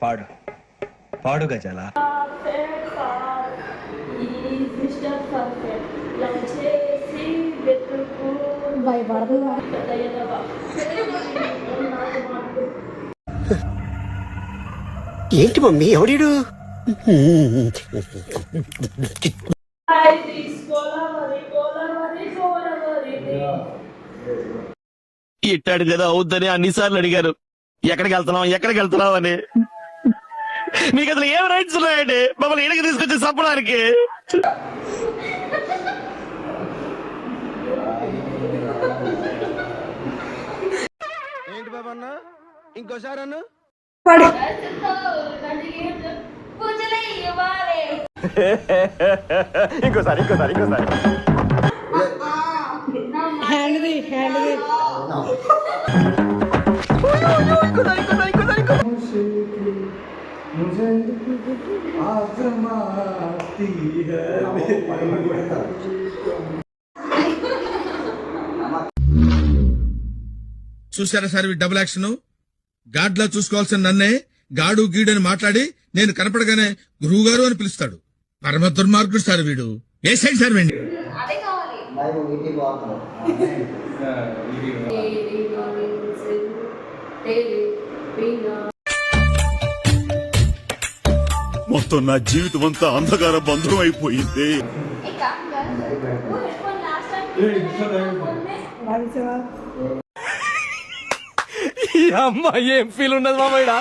పాడు పాడు గజాల. భయపడదు. ఏంటి మమ్మీ ఎవడీడు? ఇట్టాడు కదా అవుద్దని అన్నిసార్లు అడిగారు ఎక్కడికి వెళ్తున్నావు అని. మీకు అసలు ఏం రైట్స్ ఉన్నాయండి మమ్మల్ని ఇడికి తీసుకొచ్చి చంపడానికి? ఏంటి బాబా అన్న ఇంకోసారి అన్న ఇంకోసారి హ్యాండ్ది చూసారా సార్ డబుల్ యాక్షన్? గాడ్లా చూసుకోవాల్సిన నన్నే గాడు గీడు అని మాట్లాడి నేను కనపడగానే గురువు గారు అని పిలుస్తాడు. పరమ దుర్మార్గుడు సార్ వీడు. ఏ సైడ్ సార్ వెండి? మొత్తం నా జీవితం అంతా అంధకార బంధం అయిపోయింది. ఈ అమ్మాయి ఏం ఫీల్ ఉన్నది మామయ్య?